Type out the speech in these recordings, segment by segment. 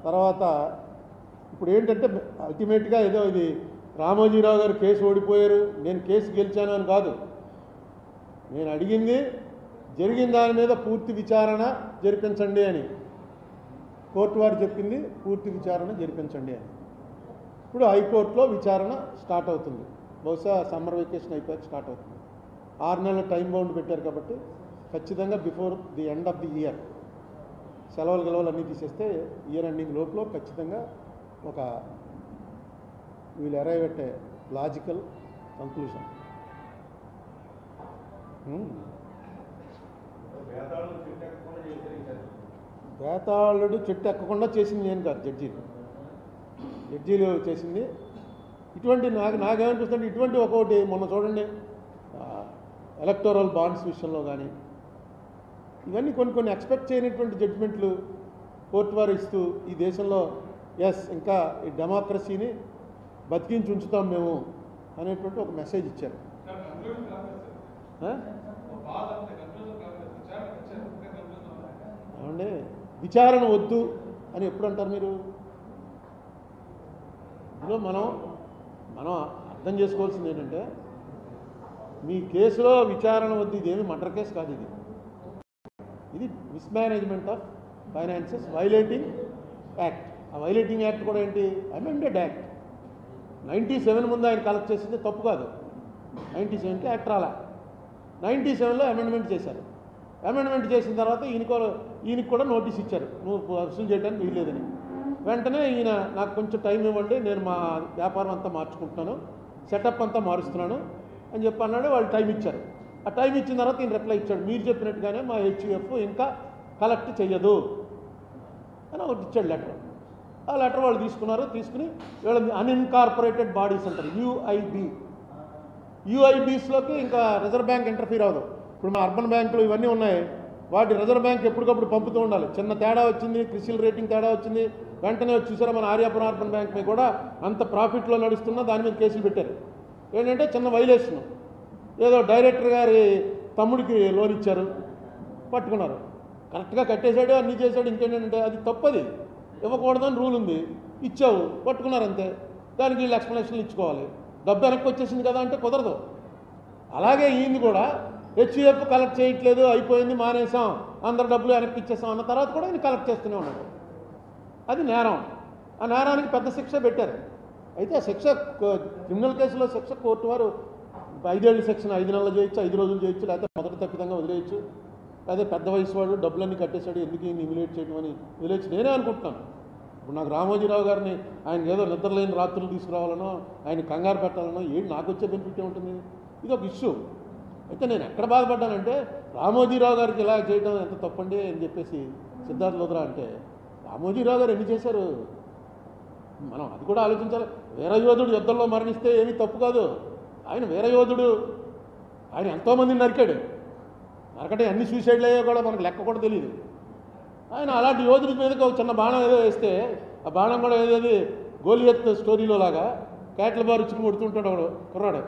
తర్వాత ఇప్పుడు ఏంటంటే అల్టిమేట్గా ఏదో ఇది రామోజీరావు గారు కేసు ఓడిపోయారు, నేను కేసు గెలిచాను అని కాదు. నేను అడిగింది జరిగిన దాని మీద పూర్తి విచారణ జరిపించండి అని. కోర్టు వారు చెప్పింది పూర్తి విచారణ జరిపించండి అని. ఇప్పుడు హైకోర్టులో విచారణ స్టార్ట్ అవుతుంది. బహుశా సమ్మర్ వెకేషన్ అయిపోయాక స్టార్ట్ అవుతుంది. 6 నెలల టైం బౌండ్ పెట్టారు కాబట్టి ఖచ్చితంగా before the end of the year సెలవులు గెలవలు అన్నీ తీసేస్తే ఇయర్ ఎండింగ్ లోపల ఖచ్చితంగా ఒక వీళ్ళు arrive at a logical conclusion. బేతాళుడు చెట్టు ఎక్కకుండా చేసింది నేను కాదు, జడ్జీలు చేసింది. ఇటువంటి నాకేమనిపిస్తుంది, ఇటువంటి ఒక్కొక్కటి మొన్న చూడండి ఎలక్టోరల్ బాండ్స్ విషయంలో కానీ ఇవన్నీ కొన్ని ఎక్స్పెక్ట్ చేయనటువంటి జడ్జిమెంట్లు కోర్టు వారు ఇస్తూ ఈ దేశంలో ఇంకా ఈ డెమోక్రసీని బతికించి ఉంచుతాం మేము అనేటువంటి ఒక మెసేజ్ ఇచ్చారు. ఏమండి విచారణ వద్దు అని ఎప్పుడు అంటారు మీరు? ఇందులో మనం అర్థం చేసుకోవాల్సింది ఏంటంటే మీ కేసులో విచారణ వద్దు, ఇదేమి మర్డర్ కేసు కాదు, ఇది mismanagement of finances violating act. ఆ వైలేటింగ్ యాక్ట్ కూడా ఏంటి? Amended act. 97 ముందు ఆయన కలెక్ట్ చేసింది తప్పు కాదు, 97కి యాక్ట్ రాలా, 97లో అమెండ్మెంట్ చేశారు. అమెండ్మెంట్ చేసిన తర్వాత ఈయనకి కూడా నోటీస్ ఇచ్చారు, నువ్వు వసూలు చేయడానికి వీల్లేదని. వెంటనే ఈయన నాకు కొంచెం టైం ఇవ్వండి, నేను మా వ్యాపారం అంతా మార్చుకుంటున్నాను, సెటప్ అంతా మారుస్తున్నాను అని చెప్పి అన్నాడు. వాళ్ళు టైం ఇచ్చారు. ఆ టైం ఇచ్చిన తర్వాత ఈయన రిప్లై ఇచ్చాడు, మీరు చెప్పినట్టుగానే మా హెచ్యుఎఫ్ ఇంకా కలెక్ట్ చెయ్యదు అని ఒకటి ఇచ్చాడు లెటర్. ఆ లెటర్ వాళ్ళు తీసుకుని వీళ్ళ అన్ఇన్కార్పొరేటెడ్ బాడీస్ అంటారు, యూఐబీస్లోకి ఇంకా రిజర్వ్ బ్యాంక్ ఇంటర్ఫీర్ అవ్వదు. ఇప్పుడు మా అర్బన్ బ్యాంకులు ఇవన్నీ ఉన్నాయి, వాటి రిజర్వ్ బ్యాంక్ ఎప్పటికప్పుడు పంపుతూ ఉండాలి. చిన్న తేడా వచ్చింది, క్రిసిల్ రేటింగ్ తేడా వచ్చింది, వెంటనే చూసారా మన ఆర్యాపురం అర్బన్ బ్యాంక్ మీద కూడా అంత ప్రాఫిట్లో నడుస్తున్నా దాని మీద కేసులు పెట్టారు. ఏంటంటే చిన్న వైలేషన్, ఏదో డైరెక్టర్ గారి తమ్ముడికి లోన్ ఇచ్చారు, పట్టుకున్నారు, కరెక్ట్గా కట్టేశాడు, అన్నీ చేశాడు, ఇంకేంటంటే అది తప్పది, ఇవ్వకూడదని రూల్ ఉంది, ఇచ్చావు, పట్టుకున్నారు అంతే. దానికి వీళ్ళు ఎక్స్ప్లెనేషన్లు ఇచ్చుకోవాలి. డబ్బు వెనక్కి వచ్చేసింది కదా అంటే కుదరదు. అలాగే ఈయన్ని కూడా హెచ్యుఎఫ్ కలెక్ట్ చేయట్లేదు, అయిపోయింది, మానేసాం, అందరు డబ్బులు వెనక్కి ఇచ్చేసాం అన్న తర్వాత కూడా ఈయన కలెక్ట్ చేస్తూనే ఉన్నాడు. అది నేరం. ఆ నేరానికి పెద్ద శిక్ష పెట్టారు. అయితే ఆ శిక్ష క్రిమినల్ కేసులో శిక్ష కోర్టు వారు 5 ఏళ్ళ సెక్షన్ 5 నెలలు చేయొచ్చు, 5 రోజులు చేయొచ్చు, లేకపోతే మొదటి తప్పిదంగా వదిలేయచ్చు, అదే పెద్ద వయసు వాడు డబ్బులన్నీ కట్టేశాడు ఎందుకు ఈయన ఇమిలేట్ చేయడం అని వదిలేయచ్చు. నేనే అనుకుంటున్నాను. ఇప్పుడు నాకు రామోజీరావు గారిని ఆయన ఏదో నిద్రలేని రాత్రులు తీసుకురావాలనో ఆయన కంగారు పెట్టాలనో ఏంటి నాకు వచ్చే బెనిఫిట్ ఉంటుంది? ఇది ఒక ఇష్యూ. అయితే నేను ఎక్కడ బాధపడ్డానంటే రామోజీరావు గారికి ఇలా చేయడం ఎంత తప్పండి అని చెప్పేసి సిద్ధార్థ లోద్రా అంటే, రామోజీరావు గారు ఎన్ని చేశారు మనం అది కూడా ఆలోచించాలి. వీరయోధుడు యుద్ధంలో మరణిస్తే ఏమీ తప్పు కాదు. ఆయన వీరయోధుడు, ఆయన ఎంతోమందిని నరికాడు. నరకటే అన్ని సూసైడ్లు అయ్యో కూడా మనకు లెక్క కూడా తెలియదు. ఆయన అలాంటి యోధుడి మీదకి ఒక చిన్న బాణం ఏదో వేస్తే ఆ బాణం కూడా ఏదేది గోలియత్ స్టోరీలో లాగా కేట్ల బారు ఇచ్చుకుని కొడుతుంటాడు ఒకడు కుర్రాడు,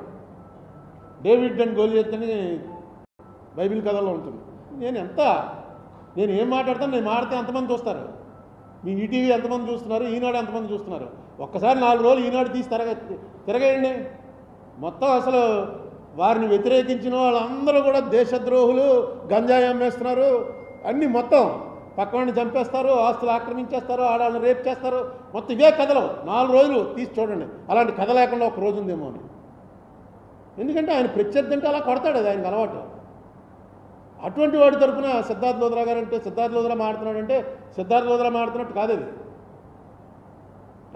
డేవిడ్ అండ్ గోలియత్ అని బైబిల్ కథల్లో ఉంటుంది. నేను ఏం మాట్లాడతాను, నేను మాడితే ఎంతమంది చూస్తారు? మీ ఈటీవీ ఎంతమంది చూస్తున్నారు, ఈనాడు ఎంతమంది చూస్తున్నారు? ఒక్కసారి 4 రోజులు ఈనాడు తీసి తిరగేయండి. మొత్తం అసలు వారిని వ్యతిరేకించిన వాళ్ళందరూ కూడా దేశద్రోహులు, గంజాయి అమ్మేస్తున్నారు, అన్నీ మొత్తం పక్కవాడిని చంపేస్తారు, ఆస్తులు ఆక్రమించేస్తారు, ఆడవాళ్ళని రేప్ చేస్తారు, మొత్తం ఇవే కథలు. 4 రోజులు తీసి చూడండి. అలాంటి కథ లేకుండా ఒక రోజు ఉందేమో అని. ఎందుకంటే ఆయన ప్రత్యర్థి అంటే అలా కొడతాడు, అది ఆయనకు అలవాటు. అటువంటి వాడి తరఫున సిద్ధార్థ లోద్రా గారు అంటే సిద్ధార్థ లోద్రా మాట్లాడుతున్నాడంటే సిద్ధార్థ లోద్రా మాట్లాడుతున్నట్టు కాదు, అది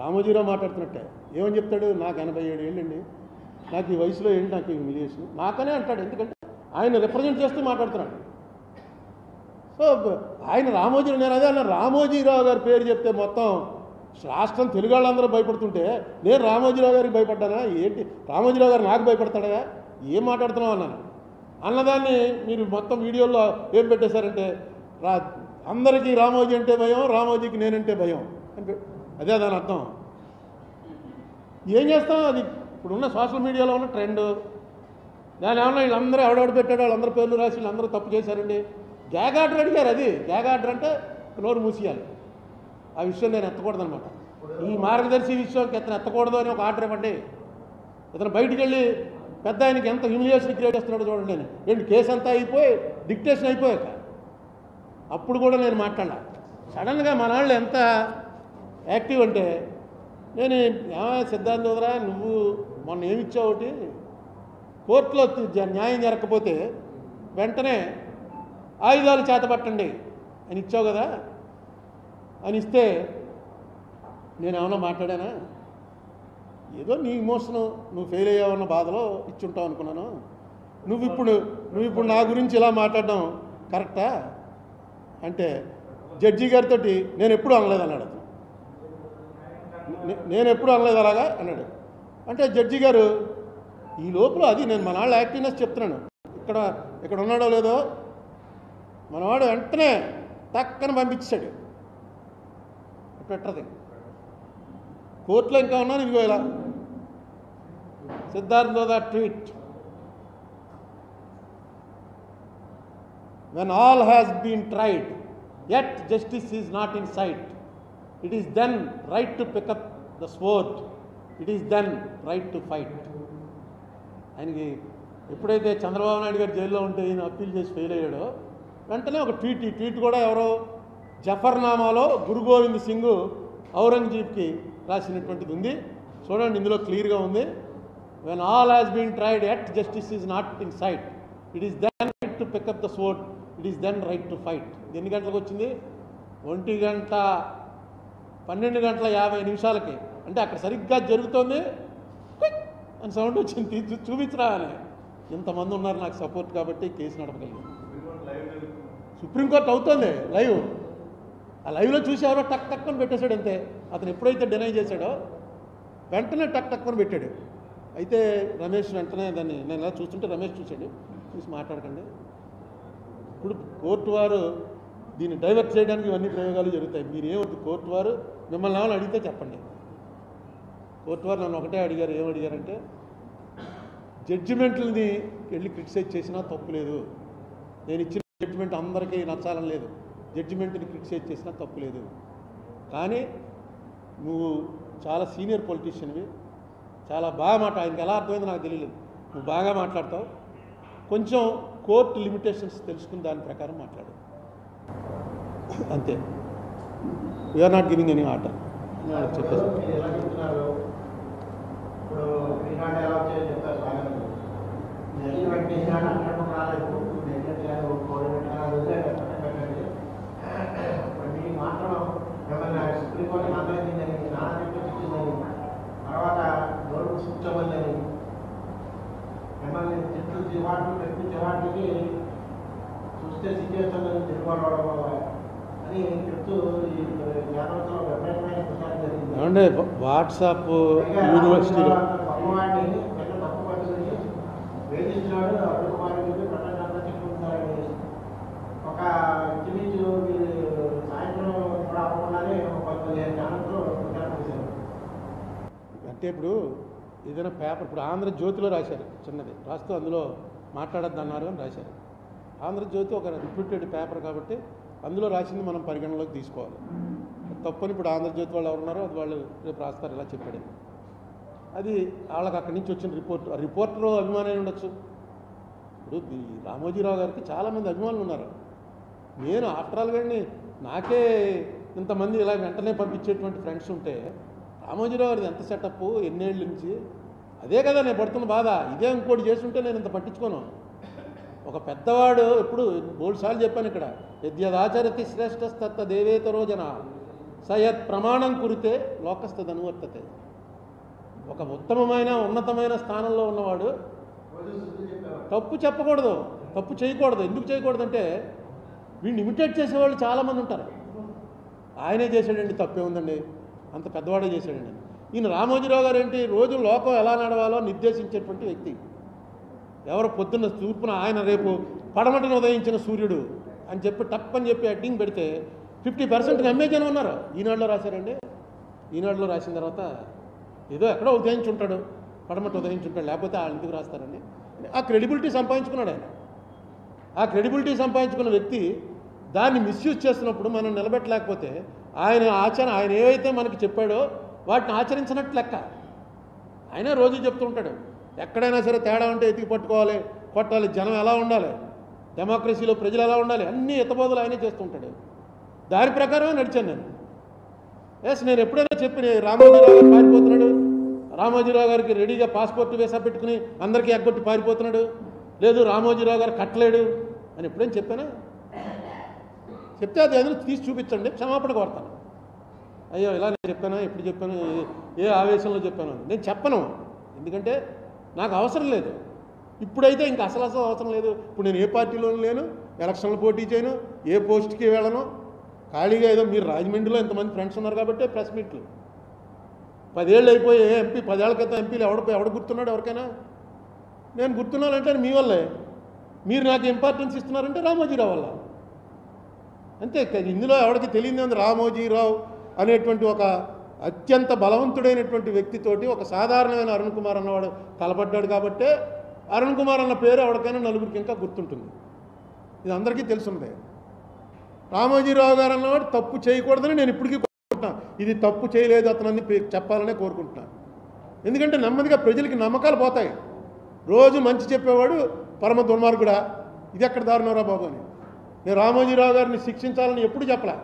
రామోజీరావు మాట్లాడుతున్నట్టే. ఏమని చెప్తాడు? నాకు 87 ఏళ్ళండి, నాకు ఈ వయసులో ఏంటి నాకు హ్యూమిలియేషన్ నాకనే అంటాడు. ఎందుకంటే ఆయన రిప్రజెంట్ చేస్తూ మాట్లాడుతున్నాడు. సో ఆయన రామోజీరావు, నేను అదే అన్న, రామోజీరావు గారి పేరు చెప్తే మొత్తం రాష్ట్రం తెలుగు వాళ్ళందరూ భయపడుతుంటే నేను రామోజీరావు గారికి భయపడ్డానా ఏంటి? రామోజీరావు గారు నాకు భయపడతాడా? ఏం మాట్లాడుతున్నావు అన్నాను. అన్నదాన్ని మీరు మొత్తం వీడియోలో ఏం పెట్టేశారంటే అందరికీ రామోజీ అంటే భయం, రామోజీకి నేనంటే భయం అని. అదే దాని అర్థం. ఏం చేస్తాం? అది ఇప్పుడున్న సోషల్ మీడియాలో ఉన్న ట్రెండ్. దాని ఏమన్నా వీళ్ళందరూ ఎవడెవడు పెట్టాడు, వాళ్ళందరూ పేర్లు రాసి వీళ్ళందరూ తప్పు చేశారండి. గ్యాగ్ ఆర్డర్ అడిగారు. అది గ్యాగ్ ఆర్డర్ అంటే నోరు మూసేయాలి. ఆ విషయం నేను ఎత్తకూడదు అనమాట. ఈ మార్గదర్శి విషయానికి ఎత్తకూడదు అని ఒక ఆర్డర్ ఇవ్వండి. ఇతను బయటికి వెళ్ళి పెద్ద ఆయనకి ఎంత హ్యూమిలియేషన్ క్రియేట్ చేస్తున్నాడో చూడండి. నేను ఏంటి కేసు అంతా అయిపోయి డిక్టేషన్ అయిపోయాక అప్పుడు కూడా నేను మాట్లాడాల. సడన్గా మన వాళ్ళు ఎంత యాక్టివ్ అంటే నేను సిద్ధాంతం వదరా నువ్వు మొన్న ఏమిచ్చావు ఒకటి కోర్టులో న్యాయం జరగకపోతే వెంటనే ఆయుధాలు చేతపట్టండి అని ఇచ్చావు కదా అని ఇస్తే నేను ఏమన్నా మాట్లాడానా? ఏదో నీ ఇమోషను నువ్వు ఫెయిల్ అయ్యావన్న బాధలో ఇచ్చుంటావు అనుకున్నాను. నువ్వు ఇప్పుడు నా గురించి ఇలా మాట్లాడడం కరెక్టా అంటే జడ్జి గారితో నేను ఎప్పుడూ అనలేదు అన్నాడు. నేను ఎప్పుడు అనలేదు అలాగా అన్నాడు. అంటే జడ్జి గారు ఈ లోపల అది నేను మన వాళ్ళు యాక్టివ్నెస్ చెప్తున్నాను. ఇక్కడ ఉన్నాడో లేదో మనవాడు వెంటనే టక్కన పంపించాడు. పెట్టది కోర్టులో ఇంకా ఉన్నాను. ఇదిగో ఇలా Siddhartha tweet, when all has been tried yet justice is not in sight, it is then right to pick up the sword, it is then right to fight. ఆయనకి ఎప్పుడైతే చంద్రబాబు నాయుడు గారు జైల్లో ఉంటే ఈయన అప్పీల్ చేసి ఫెయిల్ అయ్యాడో వెంటనే ఒక ట్వీట్ కూడా ఎవరో జఫర్నామాలో గురు గోవింద్ సింగ్ ఔరంగజీబ్కి రాసినటువంటిది ఉంది. చూడండి, ఇందులో క్లియర్గా ఉంది. when all has been tried yet justice is not in sight, it is then right to pick up the sword, it is then right to fight. ఎన్ని గంటలకు వచ్చింది? 1:12:50 అంటే అక్కడ సరిగ్గా జరుగుతోంది అని సౌండ్ వచ్చింది. చూపించరా అని ఇంతమంది ఉన్నారు నాకు సపోర్ట్ కాబట్టి కేసు నడపగలిగింది. సుప్రీంకోర్టు అవుతుంది లైవ్. ఆ లైవ్లో చూసి ఎవరో టక్ టక్కని పెట్టేశాడు అంతే. అతను ఎప్పుడైతే డినై చేశాడో వెంటనే టక్ టక్కని పెట్టాడు. అయితే రమేష్ వెంటనే దాన్ని నేను ఇలా చూస్తుంటే రమేష్ చూశాడు, చూసి మాట్లాడకండి, ఇప్పుడు కోర్టు వారు దీన్ని డైవర్ట్ చేయడానికి ఇవన్నీ ప్రయోగాలు జరుగుతాయి, మీరేమవుతుంది కోర్టు వారు మిమ్మల్ని ఏమైనా అడిగితే చెప్పండి. కోర్టు వారు నన్ను ఒకటే అడిగారు. ఏమడిగారంటే జడ్జిమెంట్లని వెళ్ళి క్రిటిసైజ్ చేసినా తప్పు లేదు, నేను ఇచ్చిన జడ్జిమెంట్ అందరికీ నచ్చాలని లేదు, జడ్జిమెంట్ని క్రిటిసైజ్ చేసినా తప్పు లేదు, కానీ నువ్వు చాలా సీనియర్ పొలిటీషియన్వి, చాలా బాగా ఆయనకి ఎలా అర్థమైందో నాకు తెలియలేదు, నువ్వు బాగా మాట్లాడతావు, కొంచెం కోర్టు లిమిటేషన్స్ తెలుసుకుని దాని ప్రకారం మాట్లాడు అంతే. We're not giving any order చెప్పేసి. తర్వాత గౌరవ సూచమని మిమ్మల్ని చెట్లు చివాట్లు పెట్టి చివాట్లకి చూస్తే సిచ్యువేషన్ తిరుగుబడవడం వల్ల అని చెప్తూ ఈ జాతరలో విపరీతమైన ప్రచారం జరిగింది. ఏమంటే వాట్సాప్ యూనివర్సిటీలో గొప్పవాడిని పెద్ద తప్పు పట్టుకుని వేధిస్తున్నాడు, అడ్డుకుమారుడికి ప్రపంచంలో చెప్పుకుంటారని ఒక ఇంచుమించు మీరు సాయంత్రం కూడా అవ్వకుండానే 15 ఛానల్స్లో ప్రచారం చేశారు. అంటే ఇప్పుడు ఏదైనా పేపర్ ఇప్పుడు ఆంధ్రజ్యోతిలో రాశారు, చిన్నది రాస్తూ అందులో మాట్లాడద్దు అన్నారు అని రాశారు. ఆంధ్రజ్యోతి ఒక రిప్యూటెడ్ పేపర్ కాబట్టి అందులో రాసింది మనం పరిగణలోకి తీసుకోవాలి. తప్పని ఇప్పుడు ఆంధ్రజ్యోతి వాళ్ళు ఎవరున్నారో అది వాళ్ళు రేపు రాస్తారు ఇలా చెప్పాడు. అది వాళ్ళకి అక్కడి నుంచి వచ్చిన రిపోర్టరు అభిమానం ఉండొచ్చు. ఇప్పుడు ఈ రామోజీరావు గారికి చాలామంది అభిమానులు ఉన్నారు. నేను ఆఫ్టర్ ఆల్ గారిని నాకే ఇంతమంది ఇలా వెంటనే పంపించేటువంటి ఫ్రెండ్స్ ఉంటే రామోజీరావు గారిది ఎంత సెటప్ ఎన్నేళ్ళ నుంచి అదే కదా నేను పడుతున్న బాధ. ఇదే ఇంకోటి చేస్తుంటే నేను ఇంత పట్టించుకోను. ఒక పెద్దవాడు ఎప్పుడు బోల్సార్లు చెప్పాను ఇక్కడ, యద్యదాచరతి శ్రేష్ఠస్తత్త దేవేతరో జన సయత్ ప్రమాణం కురితే లోకస్తదనువర్తతే. ఒక ఉత్తమమైన ఉన్నతమైన స్థానంలో ఉన్నవాడు తప్పు చెప్పకూడదు, తప్పు చేయకూడదు. ఎందుకు చేయకూడదంటే వీడిని ఇమిటేట్ చేసేవాళ్ళు చాలామంది ఉంటారు. ఆయనే చేశాడండి, తప్పే ఉందండి, అంత పెద్దవాడే చేశాడండి. ఈయన రామోజీరావు గారు ఏంటి, రోజు లోకం ఎలా నడవాలో నిర్దేశించేటువంటి వ్యక్తి. ఎవరు పొద్దున్న తూర్పున ఆయన రేపు పడమటను ఉదయించిన సూర్యుడు అని చెప్పి టప్పని చెప్పి హెడ్డింగ్ పెడితే 50% నమ్మే జనం ఉన్నారు. ఈనాడులో రాశారండి. ఈనాడులో రాసిన తర్వాత ఏదో ఎక్కడో ఉదయించుంటాడు, పడమట ఉదయించుంటాడు, లేకపోతే వాళ్ళు ఎందుకు రాస్తారండి. ఆ క్రెడిబిలిటీ సంపాదించుకున్నాడు ఆయన. ఆ క్రెడిబిలిటీ సంపాదించుకున్న వ్యక్తి దాన్ని మిస్యూజ్ చేస్తున్నప్పుడు మనం నిలబెట్టలేకపోతే ఆయన ఏవైతే మనకి చెప్పాడో వాటిని ఆచరించినట్లు లెక్క. ఆయన రోజు చెప్తూ ఉంటాడు, ఎక్కడైనా సరే తేడా ఉంటే ఎతికి పట్టుకోవాలి, కొట్టాలి, జనం ఎలా ఉండాలి, డెమోక్రసీలో ప్రజలు ఎలా ఉండాలి, అన్ని ఎత్తబోదలు ఆయనే చేస్తుంటాడు. దాని ప్రకారమే నడిచాను నేను. నేను ఎప్పుడైనా చెప్పిన రామోజీరావు గారు పారిపోతున్నాడు, రామోజీరావు గారికి రెడీగా పాస్పోర్ట్ వీసా పెట్టుకుని అందరికీ ఎగ్గొట్టి పారిపోతున్నాడు, లేదు రామోజీరావు గారు కట్టలేడు అని ఎప్పుడైనా చెప్పానా? చెప్తే అది ఏదైనా తీసి చూపించండి, క్షమాపణ కోరుతాను. అయ్యో ఇలా నేను చెప్పాను, ఎప్పుడు చెప్పాను, ఏ ఆవేశంలో చెప్పాను నేను చెప్పను. ఎందుకంటే నాకు అవసరం లేదు. ఇప్పుడైతే ఇంకా అసలు అవసరం లేదు. ఇప్పుడు నేను ఏ పార్టీలోనూ లేను, ఎలక్షన్లు పోటీ చేయను, ఏ పోస్ట్కి వెళ్ళను. ఖాళీగా ఏదో మీరు రాజమండ్రిలో ఎంతమంది ఫ్రెండ్స్ ఉన్నారు కాబట్టి ప్రెస్ మీట్లు. 10 ఏళ్ళు అయిపోయి ఎంపీ, 10 ఏళ్ల క్రితం ఎంపీలు ఎవడ గుర్తున్నాడు ఎవరికైనా? నేను గుర్తున్నానంటే మీ వల్లే. మీరు నాకు ఇంపార్టెన్స్ ఇస్తున్నారంటే రామోజీరావు వల్ల. అంతే. ఇందులో ఎవరికి తెలియదు. రామోజీరావు అనేటువంటి ఒక అత్యంత బలవంతుడైనటువంటి వ్యక్తితోటి ఒక సాధారణమైన అరుణ్ కుమార్ అన్నవాడు తలపడ్డాడు కాబట్టే అరుణ్ కుమార్ అన్న పేరు ఎవరికైనా నలుగురికి ఇంకా గుర్తుంటుంది. ఇది అందరికీ తెలుసుంది. రామోజీరావు గారు అన్నవాడు తప్పు చేయకూడదని నేను ఇప్పటికీ కోరుకుంటున్నాను. ఇది తప్పు చేయలేదు అతనని చెప్పాలనే కోరుకుంటున్నాను. ఎందుకంటే నెమ్మదిగా ప్రజలకి నమ్మకాలు పోతాయి. రోజు మంచి చెప్పేవాడు పరమ దుర్మార్గుడా, ఇది ఎక్కడ దారుణంరా బాబు అని. నేను రామోజీరావు గారిని శిక్షించాలని ఎప్పుడు చెప్పలే.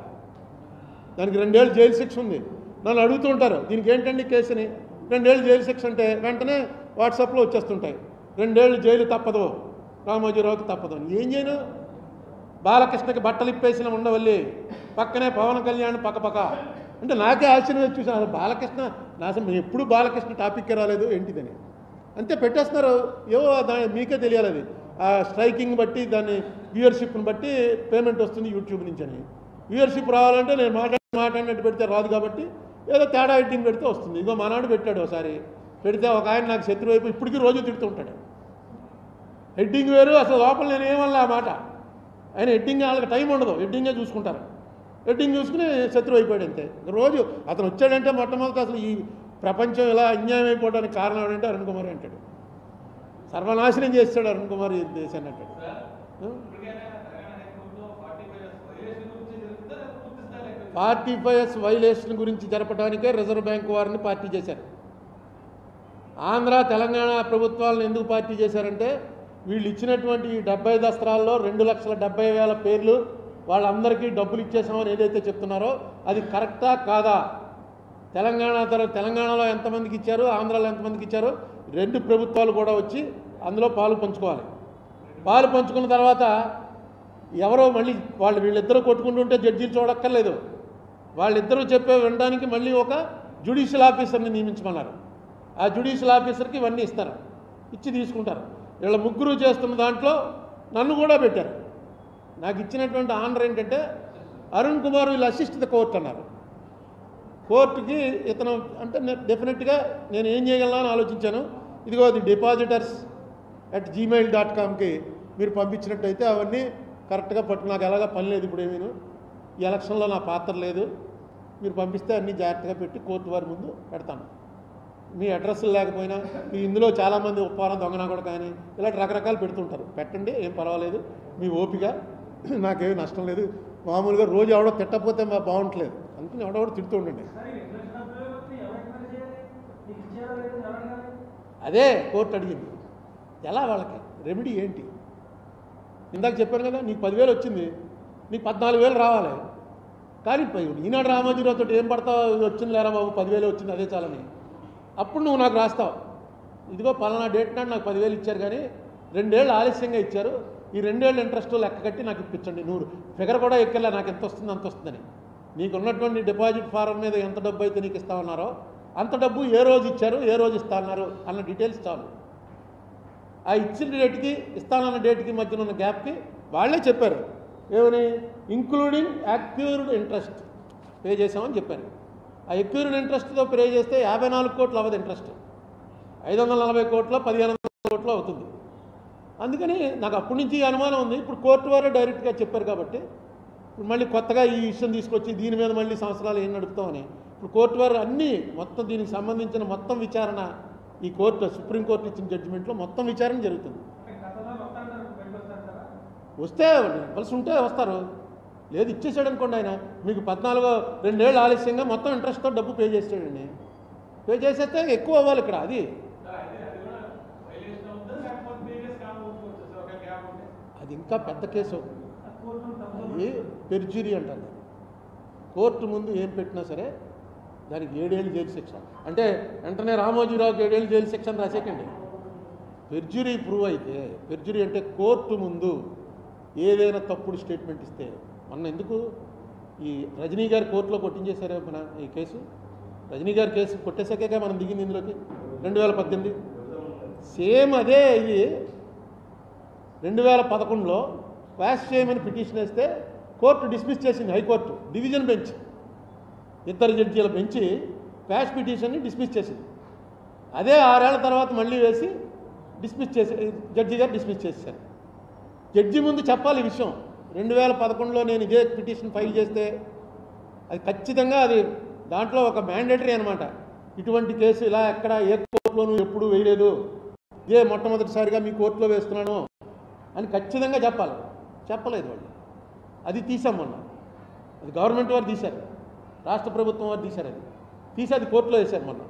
దానికి 2 ఏళ్ళు జైలు శిక్ష ఉంది. నన్ను అడుగుతూ ఉంటారు, దీనికి ఏంటండి కేసుని? 2 ఏళ్ళు జైలు శిక్ష అంటే వెంటనే వాట్సాప్లో వచ్చేస్తుంటాయి, 2 ఏళ్ళు జైలు తప్పదు, రామోజీరావుకి తప్పదు అని. ఏం చేయను? బాలకృష్ణకి బట్టలు ఇప్పేసిన ఉండవల్లి, పక్కనే పవన్ కళ్యాణ్ పక్కపక్క అంటే నాకే ఆశ్చర్యం చూసాను. బాలకృష్ణ నాశనం, ఎప్పుడు బాలకృష్ణ టాపిక్కే రాలేదు ఏంటిదని. అంతే పెట్టేస్తున్నారు. ఏవో మీకే తెలియాలి. అది ఆ స్ట్రైకింగ్ బట్టి, దాన్ని వ్యూయర్షిప్ని బట్టి పేమెంట్ వస్తుంది యూట్యూబ్ నుంచి అని. వ్యూయర్షిప్ రావాలంటే నేను మాట్లాడినట్టు పెడితే రాదు కాబట్టి ఏదో తేడా ఎడ్డింగ్ పెడితే వస్తుంది. ఇగో మానాడు పెట్టాడు ఒకసారి, పెడితే ఒక ఆయన నాకు శత్రువు అయిపోయి ఇప్పటికీ రోజు తిడుతూ ఉంటాడు. హెడ్డింగ్ వేరు, అసలు లోపల నేను ఏమన్నా ఆ మాట. ఆయన హెడ్డింగ్, వాళ్ళకి టైం ఉండదు, హెడ్డింగే చూసుకుంటారు. హెడ్డింగ్ చూసుకుని శత్రువు అయిపోయాడు అంతే. రోజు అతను వచ్చాడంటే మొట్టమొదటి అసలు ఈ ప్రపంచం ఇలా అన్యాయం అయిపోవడానికి కారణం ఏంటంటే అరుణ్ కుమార్ అంటాడు. సర్వనాశనం చేస్తాడు అరుణ్ కుమార్ ఈ దేశాన్ని అంటాడు. 45S వైలేషన్ గురించి జరపడానికే రిజర్వ్ బ్యాంక్ వారిని పార్టీ చేశారు. ఆంధ్ర తెలంగాణ ప్రభుత్వాలను ఎందుకు పార్టీ చేశారంటే వీళ్ళు ఇచ్చినటువంటి 70 దస్త్రాల్లో 2,70,000 పేర్లు వాళ్ళందరికీ డబ్బులు ఇచ్చేసామని ఏదైతే చెప్తున్నారో అది కరెక్టా కాదా? తెలంగాణలో ఎంతమందికి ఇచ్చారు, ఆంధ్రాలో ఎంతమందికి ఇచ్చారు, 2 ప్రభుత్వాలు కూడా వచ్చి అందులో పాలు పంచుకోవాలి. పాలు పంచుకున్న తర్వాత ఎవరో మళ్ళీ వీళ్ళిద్దరూ కొట్టుకుంటుంటే జడ్జీలు చూడక్కర్లేదు, వాళ్ళిద్దరూ చెప్పే వినడానికి మళ్ళీ ఒక జ్యుడిషియల్ ఆఫీసర్ని నియమించమన్నారు. ఆ జ్యుడిషియల్ ఆఫీసర్కి ఇవన్నీ ఇస్తారు, ఇచ్చి తీసుకుంటారు. వీళ్ళ ముగ్గురు చేస్తున్న దాంట్లో నన్ను కూడా పెట్టారు. నాకు ఇచ్చినటువంటి ఆనర్ ఏంటంటే అరుణ్ కుమార్ వీళ్ళు అసిస్ట్ ద కోర్ట్ అన్నారు. కోర్టుకి ఇతను అంటే డెఫినెట్గా నేను ఏం చేయగలను అని ఆలోచించాను. ఇదిగో అది depositors@gmail.comకి మీరు పంపించినట్టయితే అవన్నీ కరెక్ట్గా నాకు ఎలాగా పని లేదు, ఇప్పుడు ఏమీను ఈ ఎలక్షన్లో నా పాత్ర లేదు, మీరు పంపిస్తే అన్నీ జాగ్రత్తగా పెట్టి కోర్టు వారి ముందు పెడతాను. మీ అడ్రస్లు లేకపోయినా మీ ఇందులో చాలామంది ఉప్పారం దొంగనా కూడా కానీ ఇలాంటి రకరకాలు పెడుతుంటారు, పెట్టండి, ఏం పర్వాలేదు, మీ ఓపిక, నాకేమీ నష్టం లేదు. మామూలుగా రోజు ఎవడో తిట్టకపోతే మా బాగుంటలేదు అందుకని ఎవడో తిడుతూ ఉండండి. అదే కోర్టు అడిగింది, ఎలా వాళ్ళకి రెమెడీ ఏంటి? ఇందాక చెప్పాను కదా, నీకు 10,000 వచ్చింది, నీకు 14,000 రావాలి. కానీ ఈనాడు రామోజీరావుతో ఏం పడతావు, వచ్చింది లేరా బాబు 10,000 వచ్చింది అదే చాలని. అప్పుడు నువ్వు నాకు రాస్తావు, ఇదిగో పలానా డేట్ నాడు నాకు 10,000 ఇచ్చారు కానీ 2 ఏళ్ళు ఆలస్యంగా ఇచ్చారు, ఈ 2 ఏళ్ళు ఇంట్రెస్ట్ లెక్క కట్టి నాకు ఇప్పించండి. నువ్వు ఫిగర్ కూడా ఎక్కలే, నాకు ఎంత వస్తుంది అంత వస్తుందని. నీకు ఉన్నటువంటి డిపాజిట్ ఫారం మీద ఎంత డబ్బు అయితే నీకు ఇస్తామన్నారో అంత డబ్బు ఏ రోజు ఇచ్చారు, ఏ రోజు ఇస్తా అన్నారు అన్న డీటెయిల్స్ చాలు. ఆ ఇచ్చిన డేట్కి ఇస్తానన్న డేట్కి మధ్యన ఉన్న గ్యాప్కి వాళ్ళే చెప్పారు ఏమని, ఇంక్లూడింగ్ యాక్యూర్డ్ ఇంట్రెస్ట్ పే చేసామని చెప్పారు. ఆ ఎక్యూర్డ్ ఇంట్రెస్ట్తో పే చేస్తే 54 కోట్లు అవ్వదు ఇంట్రెస్ట్, 540 కోట్లు 1,500 కోట్లు అవుతుంది. అందుకని నాకు అప్పటి నుంచి అనుమానం ఉంది. ఇప్పుడు కోర్టు వారే డైరెక్ట్గా చెప్పారు కాబట్టి ఇప్పుడు మళ్ళీ కొత్తగా ఈ విషయం తీసుకొచ్చి దీని మీద మళ్ళీ సంవత్సరాలు ఏం నడుపుతామని ఇప్పుడు కోర్టు వారు అన్నీ మొత్తం దీనికి సంబంధించిన మొత్తం విచారణ ఈ కోర్టు సుప్రీంకోర్టు ఇచ్చిన జడ్జిమెంట్లో మొత్తం విచారణ జరుగుతుంది. వస్తే ఇవ్వాల్సి ఉంటే వస్తారు, లేదు ఇచ్చేసాడు అనుకోండి ఆయన మీకు 2 ఏళ్ళు ఆలస్యంగా మొత్తం ఇంట్రెస్ట్తో డబ్బు పే చేసాడండి. పే చేసేస్తే ఎక్కువ అవ్వాలి ఇక్కడ. అది ఇంకా పెద్ద కేసు. అది పెర్జురీ అంటారు. కోర్టు ముందు ఏం పెట్టినా సరే దానికి 7 ఏళ్ళు జైలు శిక్ష. అంటే వెంటనే రామోజీరావుకి 7 ఏళ్ళు జైలు శిక్ష అని రాసేకండి. పెర్జురీ ప్రూవ్ అయితే, పెర్జురీ అంటే కోర్టు ముందు ఏదైనా తప్పుడు స్టేట్మెంట్ ఇస్తే, మొన్న ఎందుకు ఈ రజనీ గారి కోర్టులో కొట్టించేశారే మన ఈ కేసు, రజనీ గారి కేసు కొట్టేసాకే మనం దిగింది ఇందులోకి 2018. సేమ్ అదే ఇది 2011లో క్వాష్ చేయమని పిటిషన్ వేస్తే కోర్టు డిస్మిస్ చేసింది. హైకోర్టు డివిజన్ బెంచ్ 2 జడ్జీల బెంచి క్వాష్ పిటిషన్ని డిస్మిస్ చేసింది. అదే 6 ఏళ్ల తర్వాత మళ్ళీ వేసి డిస్మిస్ చేసి జడ్జి గారు డిస్మిస్ చేశారు. జడ్జి ముందు చెప్పాలి ఈ విషయం. 2011లో నేను ఇదే పిటిషన్ ఫైల్ చేస్తే అది ఖచ్చితంగా అది దాంట్లో ఒక మ్యాండేటరీ అనమాట. ఇటువంటి కేసు ఇలా ఎక్కడ ఏ కోర్టులోనూ ఎప్పుడూ వేయలేదు, ఇదే మొట్టమొదటిసారిగా మీ కోర్టులో వేస్తున్నాను అని ఖచ్చితంగా చెప్పాలి. చెప్పలేదు వాళ్ళు. అది తీసాం మొన్న. అది గవర్నమెంట్ వారు తీశారు, రాష్ట్ర ప్రభుత్వం వారు తీశారు. అది తీసి అది కోర్టులో వేశారు మొన్న.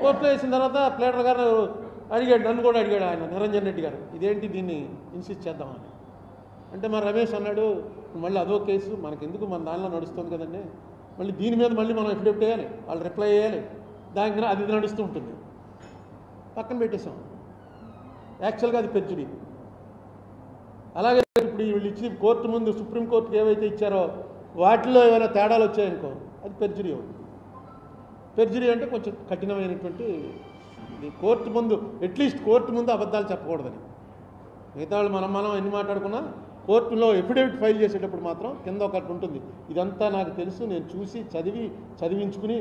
కోర్టులో వేసిన తర్వాత ప్లేటర్ గారు అడిగాడు, నన్ను కూడా అడిగాడు ఆయన నిరంజన్ రెడ్డి గారు, ఇదేంటి దీన్ని ఇన్సిస్ట్ చేద్దామని. అంటే మా రమేష్ అన్నాడు, మళ్ళీ అదో కేసు మనకెందుకు, మన దానిలో నడుస్తుంది కదండి, మళ్ళీ దీని మీద మళ్ళీ మనం ఎఫిడవిట్ వేయాలి, వాళ్ళు రిప్లై చేయాలి, దానికి అది నడుస్తూ ఉంటుంది. పక్కన పెట్టేశాం. యాక్చువల్గా అది పెర్జురీ. అలాగే ఇప్పుడు వీళ్ళు ఇచ్చి కోర్టు ముందు సుప్రీంకోర్టుకి ఏవైతే ఇచ్చారో వాటిలో ఏమైనా తేడాలు వచ్చాయనుకో అది పెర్జురీ అవుతుంది. పెర్జురీ అంటే కొంచెం కఠినమైనటువంటి ఇది. కోర్టు ముందు అట్లీస్ట్ కోర్టు ముందు అబద్ధాలు చెప్పకూడదని. మిగతా వాళ్ళు మనం ఎన్ని మాట్లాడుకున్నా కోర్టులో ఎఫిడవిట్ ఫైల్ చేసేటప్పుడు మాత్రం కింద ఒకటి ఉంటుంది, ఇదంతా నాకు తెలుసు, నేను చూసి చదివించుకుని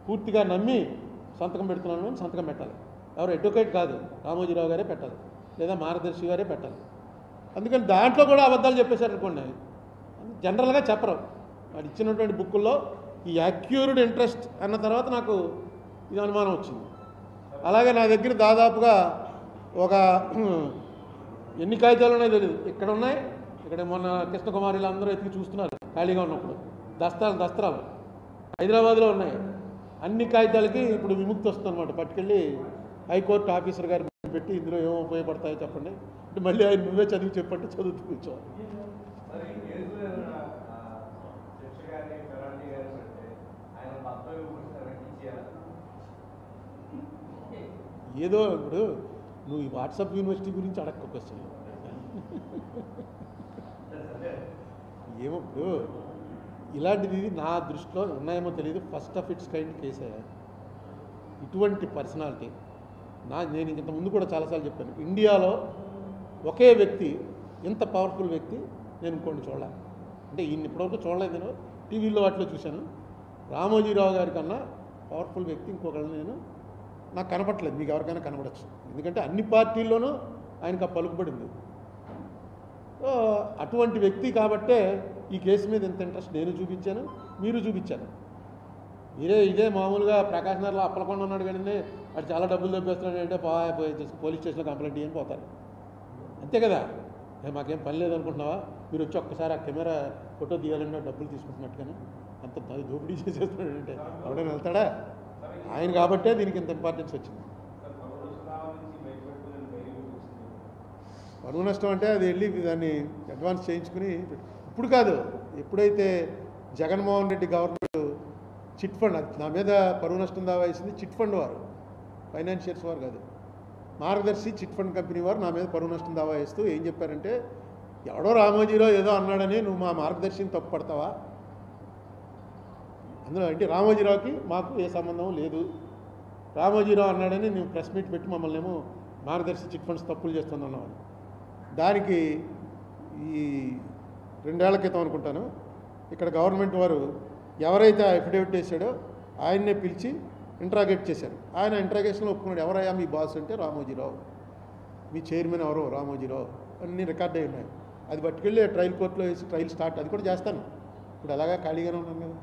పూర్తిగా నమ్మి సంతకం పెడుతున్నాను అని సంతకం పెట్టాలి. ఎవరు అడ్వకేట్ కాదు, రామోజీరావు గారే పెట్టాలి లేదా మార్గదర్శి గారే పెట్టాలి. అందుకని దాంట్లో కూడా అబద్ధాలు చెప్పేశారు అనుకోండి, జనరల్గా చెప్పరు. వాడు ఇచ్చినటువంటి బుక్కుల్లో ఈ అక్యూర్డ్ ఇంట్రెస్ట్ అన్న తర్వాత నాకు ఇది అనుమానం వచ్చింది. అలాగే నా దగ్గర దాదాపుగా ఒక ఎన్ని కాగితాలు ఉన్నాయో తెలియదు, ఇక్కడ ఉన్నాయి, ఇక్కడ మొన్న కృష్ణకుమారిలు అందరూ ఎత్తికి చూస్తున్నారు ఖాళీగా ఉన్నప్పుడు, దస్త్రాలు హైదరాబాద్లో ఉన్నాయి. అన్ని కాగితాలకి ఇప్పుడు విముక్తి వస్తుంది అనమాట. పట్టుకెళ్ళి హైకోర్టు ఆఫీసర్ గారు పెట్టి ఇందులో ఏమో ఉపయోగపడతాయో చెప్పండి అంటే మళ్ళీ ఆయన నువ్వే చదివి చెప్పంటే చదువుతూ కూర్చోవాలి. ఏదో ఇప్పుడు నువ్వు ఈ వాట్సాప్ యూనివర్సిటీ గురించి అడక్క క్వశ్చన్ ఏమో ఇప్పుడు ఇలాంటిది నా దృష్టిలో ఉన్నాయేమో తెలియదు. ఫస్ట్ ఆఫ్ ఇట్స్ కైండ్ కేసే. ఇటువంటి పర్సనాలిటీ నేను ఇంత ముందు కూడా చాలాసార్లు చెప్పాను, ఇండియాలో ఒకే వ్యక్తి ఇంత పవర్ఫుల్ వ్యక్తి నేను ఇంకోటి చూడలే. అంటే ఈయన ఇప్పటివరకు చూడలేదు, నేను టీవీలో వాటిలో చూశాను. రామోజీరావు గారి కన్నా పవర్ఫుల్ వ్యక్తి ఇంకొకళ్ళని నాకు కనపట్లేదు. మీకు ఎవరికైనా కనపడచ్చు, ఎందుకంటే అన్ని పార్టీల్లోనూ ఆయనకు ఆ పలుకుబడింది. అటువంటి వ్యక్తి కాబట్టే ఈ కేసు మీద ఎంత ఇంట్రెస్ట్ నేను చూపించాను, మీరు చూపించాను. ఇదే మామూలుగా ప్రకాశ్ నగర్లో అప్పలకొండ ఉన్నాడు కానీ అటు చాలా డబ్బులు దొబ్బేస్తున్నాడు అంటే పోలీస్ స్టేషన్లో కంప్లైంట్ చేయని పోతారు, అంతే కదా. మాకేం పని లేదనుకుంటున్నావా, మీరు వచ్చి ఒక్కసారి ఆ కెమెరా ఫోటో తీయాలన్నా డబ్బులు తీసుకుంటున్నట్టుగానే అంత దోపిడీ చేసేస్తున్నాడు అంటే ఎవడైనా వెళ్తాడా? ఆయన కాబట్టే దీనికి ఇంత ఇంపార్టెన్స్ వచ్చింది. పరువు నష్టం అంటే అది వెళ్ళి దాన్ని అడ్వాన్స్ చేయించుకుని ఇప్పుడు కాదు, ఎప్పుడైతే Jaganmohan Reddy government chit fund, నా మీద పరువు నష్టం దావా వేసింది చిట్ ఫండ్ వారు, ఫైనాన్షియర్స్ వారు కాదు, మార్గదర్శి చిట్ ఫండ్ కంపెనీ వారు నా మీద పరువు నష్టం దావా వేస్తూ ఏం చెప్పారంటే, ఎవడో రామోజీరావు ఏదో అన్నాడని నువ్వు మా మార్గదర్శిని తప్పు పడతావా? అందులో అంటే రామోజీరావుకి మాకు ఏ సంబంధం లేదు, రామోజీరావు అన్నాడని నువ్వు ప్రెస్ మీట్ పెట్టి మమ్మల్ని ఏమో మార్గదర్శి చిట్ ఫండ్స్ తప్పులు చేస్తున్నావు. దానికి ఈ 2 ఏళ్ల క్రితం అనుకుంటాను ఇక్కడ గవర్నమెంట్ వారు ఎవరైతే అఫిడవిట్ చేశాడో ఆయన్నే పిలిచి ఇంట్రాగేట్ చేశారు. ఆయన ఇంట్రాగేషన్లో ఒప్పుకున్నాడు, ఎవరయ్యా మీ బాస్ అంటే రామోజీరావు, మీ చైర్మన్ ఎవరో రామోజీరావు, అన్నీ రికార్డ్ అయి ఉన్నాయి. అది పట్టుకెళ్ళి ట్రయల్ కోర్టులో వేసి ట్రయల్ స్టార్ట్, అది కూడా చేస్తాను. ఇప్పుడు అలాగా ఖాళీగానే ఉన్నాను కదా.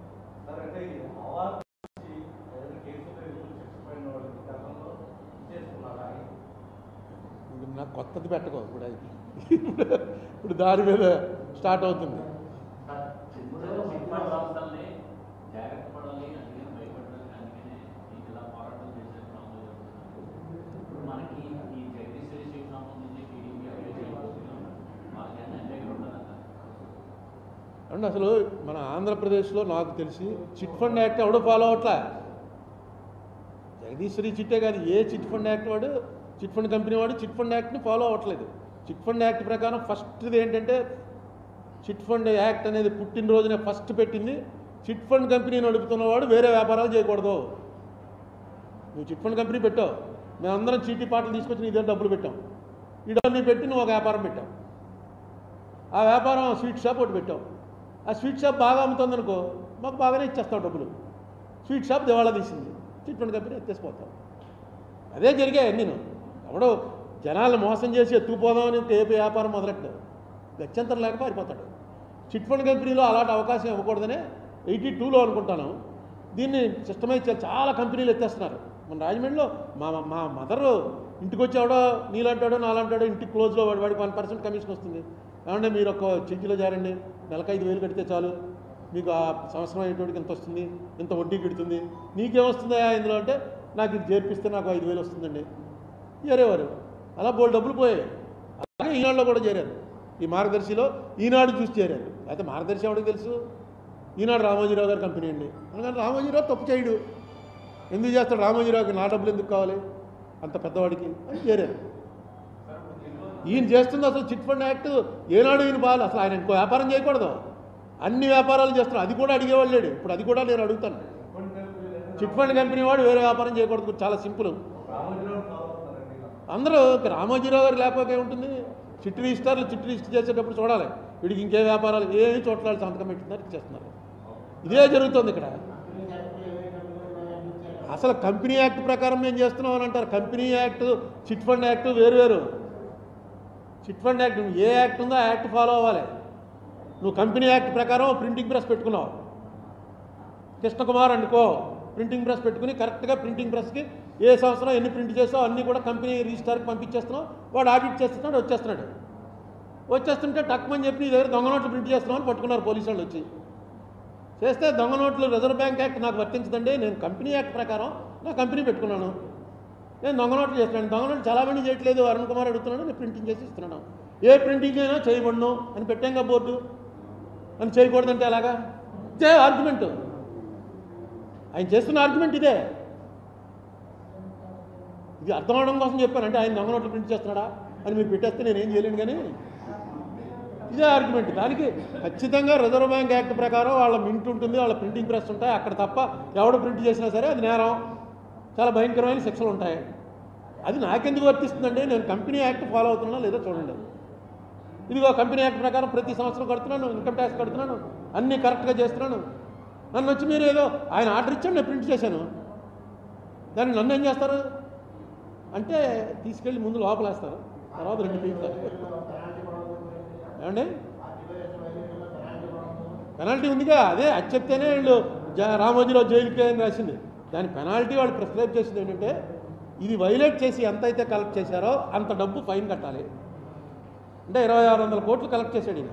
నాకు కొత్తది పెట్టుకో ఇప్పుడు దాని మీద స్టార్ట్ అవుతుంది. అండ్ అసలు మన ఆంధ్రప్రదేశ్లో నాకు తెలిసి చిట్ ఫండ్ యాక్ట్ ఎవడో ఫాలో అవట్లా. జగదీశ్వరి చిట్టే కాదు, ఏ చిట్ ఫండ్ యాక్ట్ వాడు, చిట్ ఫండ్ కంపెనీ వాడు చిట్ ఫండ్ యాక్ట్ని ఫాలో అవ్వట్లేదు. చిట్ ఫండ్ యాక్ట్ ప్రకారం ఫస్ట్ది ఏంటంటే, చిట్ ఫండ్ యాక్ట్ అనేది పుట్టినరోజునే ఫస్ట్ పెట్టింది, చిట్ ఫండ్ కంపెనీ నడుపుతున్నవాడు వేరే వ్యాపారాలు చేయకూడదు. నువ్వు చిట్ ఫండ్ కంపెనీ పెట్టావు, మేమందరం చీటీ పాటలు తీసుకొచ్చి నీ దగ్గర డబ్బులు పెట్టాం, ఈ డబ్బులు పెట్టి నువ్వు ఒక వ్యాపారం పెట్టావు, ఆ వ్యాపారం స్వీట్ షాప్ ఒకటి పెట్టావు, ఆ స్వీట్ షాప్ బాగా అమ్ముతుందనుకో మాకు బాగానే ఇచ్చేస్తావు డబ్బులు, స్వీట్ షాప్ దివాళా తీసింది, చిట్ ఫండ్ కంపెనీ ఎత్తేసిపోతావు. అదే జరిగాయి నేను. ఎవడో జనాలను మోసం చేసి ఎత్తుకుపోదామని ఏ వ్యాపారం మొదలెట్టాడు, గత్యంతరం లేక పారిపోతాడు. చిట్ ఫండ్ కంపెనీలో అలాంటి అవకాశం ఇవ్వకూడదనే 82లో అనుకుంటాను దీన్ని సిస్టమైజ్ చేయాలి. చాలా కంపెనీలు ఎత్తేస్తున్నారు. మన రాజమండ్రిలో మా మదర్ ఇంటికి వచ్చి ఎవడో నీలాంటాడో నాలంటాడో ఇంటికి క్లోజ్లో వాడికి 1% కమిషన్ వస్తుంది. ఏమంటే మీరు ఒక చీటీలో చేరండి, నెలకు 5,000 కడితే చాలు, మీకు ఆ సంవత్సరం అయ్యేటోడికి ఎంత వస్తుంది, ఇంత వడ్డీ కడుతుంది, నీకేమొస్తుందా ఇందులో అంటే నాకు ఇది చేర్పిస్తే నాకు 5,000 వస్తుందండి. చేరేవారు అలా బోల్ డబ్బులు పోయాయి. అలాగే ఈనాడులో కూడా చేరారు. ఈ మార్గదర్శిలో ఈనాడు చూసి చేరారు. అయితే మార్గదర్శి ఎవరికి తెలుసు, ఈనాడు రామోజీరావు గారి కంపెనీ అండి. అందుకని రామోజీరావు తప్పు చేయడు, ఎందుకు చేస్తాడు, రామోజీరావుకి నా డబ్బులు ఎందుకు కావాలి అంత పెద్దవాడికి అని చేరారు. ఈయన చేస్తుంది అసలు చిట్ ఫండ్ యాక్ట్ ఏనాడు ఈయన బాగా, అసలు ఆయన ఇంకో వ్యాపారం చేయకూడదు, అన్ని వ్యాపారాలు చేస్తున్నారు. అది కూడా అడిగేవాళ్ళు లేడు. ఇప్పుడు అది కూడా నేను అడుగుతాను, చిట్ ఫండ్ కంపెనీ వాడు వేరే వ్యాపారం చేయకూడదు, చాలా సింపుల్. అందరూ రామోజీరావు గారు లేకపోతే ఏముంటుంది, చిట్ రిజిస్టర్ చేసేటప్పుడు చూడాలి వీడికి ఇంకే వ్యాపారాలు ఏమి చోట్ల సంతకం పెట్టున్నారు, ఇచ్చేస్తున్నారు. ఇదే జరుగుతుంది ఇక్కడ. అసలు కంపెనీ యాక్ట్ ప్రకారం మేము చేస్తున్నాం అని అంటారు. Company act, chit fund act వేరు. చిట్ ఫండ్ యాక్ట్ నువ్వు ఏ యాక్ట్ ఉందో ఆ యాక్ట్ ఫాలో అవ్వాలి. నువ్వు కంపెనీ యాక్ట్ ప్రకారం ప్రింటింగ్ ప్రెస్ పెట్టుకున్నావు, కృష్ణకుమార్ అనుకో, ప్రింటింగ్ ప్రెస్ పెట్టుకుని కరెక్ట్గా ప్రింటింగ్ ప్రెస్కి ఏ సంవత్సరం ఎన్ని ప్రింట్ చేసావు అన్నీ కూడా కంపెనీ రిజిస్టర్కి పంపించేస్తున్నావు. వాడు ఆడిట్ చేస్తున్నాడు, వచ్చేస్తుంటే టక్మని చెప్పి నీ దగ్గర దొంగ నోట్లు ప్రింట్ చేస్తున్నావు అని పట్టుకున్నారు పోలీసు వాళ్ళు వచ్చి. చేస్తే దొంగ నోట్లు రిజర్వ్ బ్యాంక్ యాక్ట్ నాకు వర్తించదండి, నేను కంపెనీ యాక్ట్ ప్రకారం నా కంపెనీ పెట్టుకున్నాను, నేను దొంగ నోట్లు చేస్తున్నాను, దొంగ నోట్లు చాలామంది చేయట్లేదు, అరుణ్ కుమార్ అడుగుతున్నాడు, నేను ప్రింటింగ్ చేసి ఇస్తున్నాను, ఏ ప్రింటింగ్ అయినా చేయబడను అని పెట్టాంగా బోర్డు, అని చేయకూడదంటే అలాగా ఇదే ఆర్గ్యుమెంట్. ఆయన చేస్తున్న ఆర్గ్యుమెంట్ ఇదే. ఇది అర్థం అవడం కోసం చెప్పాను. అంటే ఆయన దొంగ నోట్లు ప్రింట్ చేస్తున్నాడా అని మీరు పెట్టేస్తే నేనేం చేయలేను, కానీ ఇదే ఆర్గ్యుమెంట్. దానికి ఖచ్చితంగా రిజర్వ్ బ్యాంక్ యాక్ట్ ప్రకారం వాళ్ళ మింట్ ఉంటుంది, వాళ్ళ ప్రింటింగ్ ప్రెస్ ఉంటాయి, అక్కడ తప్ప ఎవడు ప్రింట్ చేసినా సరే అది నేరం, చాలా భయంకరమైన శిక్షలు ఉంటాయి. అది నాకెందుకు వర్తిస్తుందండి, నేను కంపెనీ యాక్ట్ ఫాలో అవుతున్నా లేదో చూడండి. ఇదిగో కంపెనీ యాక్ట్ ప్రకారం ప్రతి సంవత్సరం కడుతున్నాను, ఇన్కమ్ ట్యాక్స్ కడుతున్నాను, అన్నీ కరెక్ట్గా చేస్తున్నాను. నన్ను వచ్చి మీరు ఏదో ఆయన ఆర్డర్ ఇచ్చాడు నేను ప్రింట్ చేశాను, దాన్ని నన్ను ఏం చేస్తారు అంటే తీసుకెళ్ళి ముందు లోపలేస్తారు, తర్వాత 2 పీకుతారు. ఏమండి పెనాల్టీ ఉందిగా, అదే అది చెప్తేనే వీళ్ళు రామోజీరావు జైలుకి అని రాసింది. దాని పెనాల్టీ వాళ్ళు ప్రిస్క్రైబ్ చేసింది ఏంటంటే, ఇది వైలేట్ చేసి ఎంతైతే కలెక్ట్ చేశారో అంత డబ్బు ఫైన్ కట్టాలి. అంటే 2,600 కోట్లు కలెక్ట్ చేశాడు ఈయన,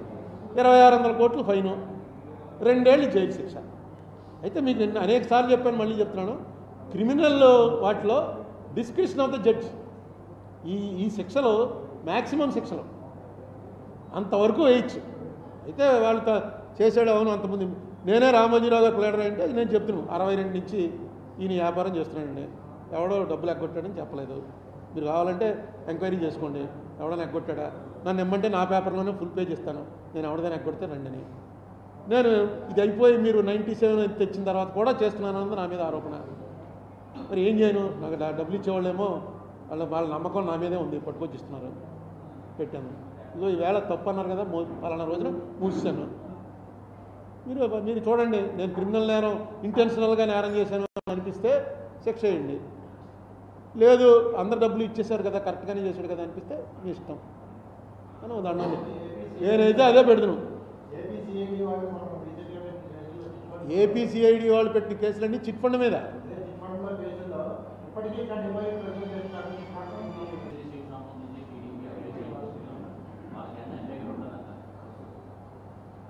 2,600 కోట్లు ఫైను, 2 ఏళ్ళు జైలు శిక్ష. అయితే మీకు నేను అనేక సార్లు చెప్పాను, మళ్ళీ చెప్తున్నాను, క్రిమినల్ వాటిలో డిస్క్రిప్షన్ ఆఫ్ ద జడ్జ్ ఈ శిక్షలు మ్యాక్సిమం శిక్షలు అంతవరకు వేయచ్చు. అయితే వాళ్ళు చేసాడు, అవును అంతమంది నేనే రామోజీరావు గారు ప్లేడర్ అంటే నేను చెప్తున్నాను 62 నుంచి ఈయన వ్యాపారం చేస్తున్నాడండి, ఎవడో డబ్బులు ఎగ్గొట్టాడని చెప్పలేదు, మీరు కావాలంటే ఎంక్వైరీ చేసుకోండి, ఎవడైనా ఎగ్గొట్టాడా, నన్ను ఇమ్మంటే నా పేపర్లోనే ఫుల్ పేజ్ ఇస్తాను, నేను ఎవడదైనా ఎగ్గొడితే రండి అని. నేను ఇది అయిపోయి మీరు 97 తెచ్చిన తర్వాత కూడా చేస్తున్నానన్నది నా మీద ఆరోపణ. మరి ఏం చేయను, నాకు డబ్బులు ఇచ్చేవాళ్ళేమో వాళ్ళ నమ్మకం నా మీదే ఉంది, పట్టుకొచ్చి ఇస్తున్నారు, పెట్టాను. ఇదో ఈవేళ తప్పు అన్నారు కదా, పలానా రోజున మూసాను. మీరు చూడండి, నేను క్రిమినల్ నేరం ఇంటెన్షనల్గా నేరం చేశాను అనిపిస్తే శిక్ష వేయండి, లేదు అందరు డబ్బులు ఇచ్చేశారు కదా కరెక్ట్గానే చేశాడు కదా అనిపిస్తే మీ ఇష్టం అని దండం. నేనైతే అదే పెడతాను. ఏపీసీఐడి వాళ్ళు పెట్టిన కేసులన్నీ చిట్ ఫండ్ మీద.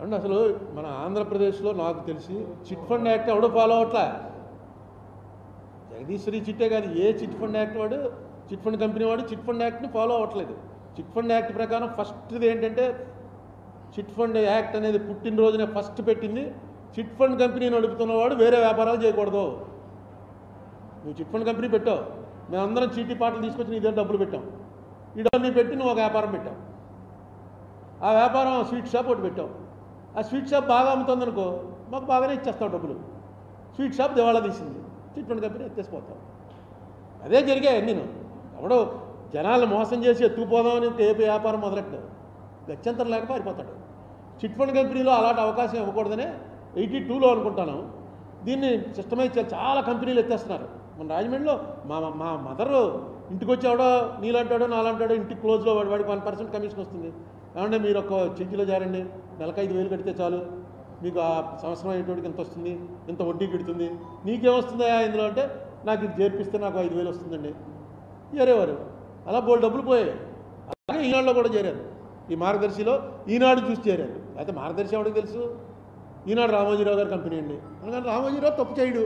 అండ్ అసలు మన ఆంధ్రప్రదేశ్లో నాకు తెలిసి చిట్ ఫండ్ యాక్ట్ ఎవడో ఫాలో అవట్లా. జగదీశ్వరి చిట్టే కాదు, ఏ చిట్ ఫండ్ యాక్ట్ వాడు, చిట్ ఫండ్ కంపెనీ వాడు చిట్ ఫండ్ యాక్ట్ని ఫాలో అవ్వట్లేదు. చిట్ ఫండ్ యాక్ట్ ప్రకారం ఫస్ట్ది ఏంటంటే, చిట్ ఫండ్ యాక్ట్ అనేది పుట్టినరోజునే ఫస్ట్ పెట్టింది. చిట్ ఫండ్ కంపెనీ నడుపుతున్నవాడు వేరే వ్యాపారాలు చేయకూడదు. నువ్వు చిట్ ఫండ్ కంపెనీ పెట్టావు, మేమందరం చీటీ పాటలు తీసుకొచ్చి నీ దగ్గర డబ్బులు పెట్టాం. ఈ డబ్బుని పెట్టి నువ్వు ఒక వ్యాపారం పెట్టావు. ఆ వ్యాపారం స్వీట్ షాప్ ఒకటి పెట్టావు. ఆ స్వీట్ షాప్ బాగా అమ్ముతుంది అనుకో, మాకు బాగానే ఇచ్చేస్తావు డబ్బులు. స్వీట్ షాప్ దివాళా తీసింది, చిట్ ఫండ్ కంపెనీ ఎత్తేసిపోతావు. అదే జరిగాయి. నేను ఎవడో జనాలను మోసం చేసి ఎత్తుకుపోదామని ఏ వ్యాపారం మొదలెట్టావు, గత్యంతరం లేక పారిపోతాడు. చిట్ ఫండ్ కంపెనీలో అలాంటి అవకాశం ఇవ్వకూడదనే 82లో అనుకుంటాను దీన్ని సిస్టమైజ్ చేయాలి. చాలా కంపెనీలు ఎత్తేస్తున్నారు. మన రాజమండ్రిలో మా మదర్ ఇంటికి వచ్చేవాడో నీలాంటాడో నాలాంటాడో ఇంటికి క్లోజ్లో వాడికి 1% కమిషన్ వస్తుంది. ఏమంటే మీరు ఒక చీటీలో చేరండి, నెలకు 5,000 కడితే చాలు, మీకు ఆ సంవత్సరం అయ్యేటోడికి ఎంత వస్తుంది, ఎంత వడ్డీ కడుతుంది, నీకేమొస్తుందా ఇందులో అంటే నాకు ఇది చేర్పిస్తే నాకు 5,000 వస్తుందండి. చేరేవారు. అలా బోల్డ్ డబ్బులు పోయాయి. అలాగే ఈనాడులో కూడా చేరారు. ఈ మార్గదర్శిలో ఈనాడు చూసి చేరారు. అయితే మార్గదర్శి ఎవరికి తెలుసు? ఈనాడు రామోజీరావు గారి కంపెనీ అండి. అందుకని రామోజీరావు తప్పు చేయడు.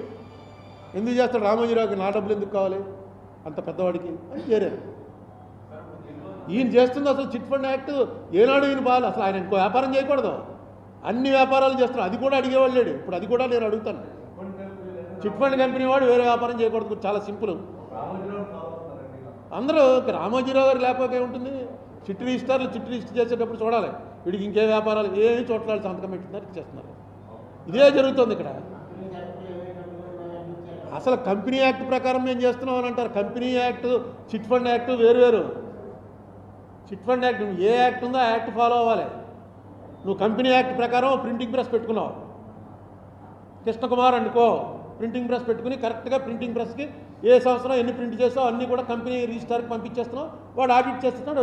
ఎందుకు చేస్తాడు? రామోజీరావుకి నా డబ్బులు ఎందుకు కావాలి అంత పెద్దవాడికి అని చేరారు. ఈయన చేస్తుంది అసలు చిట్ ఫండ్ యాక్ట్ ఏనాడు ఈయన బాగా అసలు ఆయన ఇంకో వ్యాపారం చేయకూడదు, అన్ని వ్యాపారాలు చేస్తున్నారు. అది కూడా అడిగేవాళ్ళు లేడు. ఇప్పుడు అది కూడా నేను అడుగుతాను. చిట్ ఫండ్ కంపెనీ వాడు వేరే వ్యాపారం చేయకూడదు. చాలా సింపుల్. అందరూ రామోజీరావు గారు లేకపోతే ఉంటుంది. చిట్ రిజిస్టర్ చేసేటప్పుడు చూడాలి వీడికి ఇంకే వ్యాపారాలు ఏమి చోట్ల సంతకం పెట్టున్నారు చేస్తున్నారు. ఇదే జరుగుతుంది ఇక్కడ. అసలు కంపెనీ యాక్ట్ ప్రకారం మేము చేస్తున్నాం అని అంటారు. Company act chit fund act వేరు. చిట్ ఫండ్ యాక్ట్ నువ్వు ఏ యాక్ట్ ఉందో ఆ యాక్ట్ ఫాలో అవ్వాలి. నువ్వు కంపెనీ యాక్ట్ ప్రకారం ప్రింటింగ్ ప్రెస్ పెట్టుకున్నావు, కృష్ణకుమార్ అనుకో, ప్రింటింగ్ ప్రెస్ పెట్టుకుని కరెక్ట్గా ప్రింటింగ్ ప్రెస్కి ఏ సంవత్సరం ఎన్ని ప్రింట్ చేసావు అన్నీ కూడా కంపెనీ రిజిస్టర్కి పంపించేస్తున్నావు. వాడు ఆడిట్ చేస్తున్నాడు,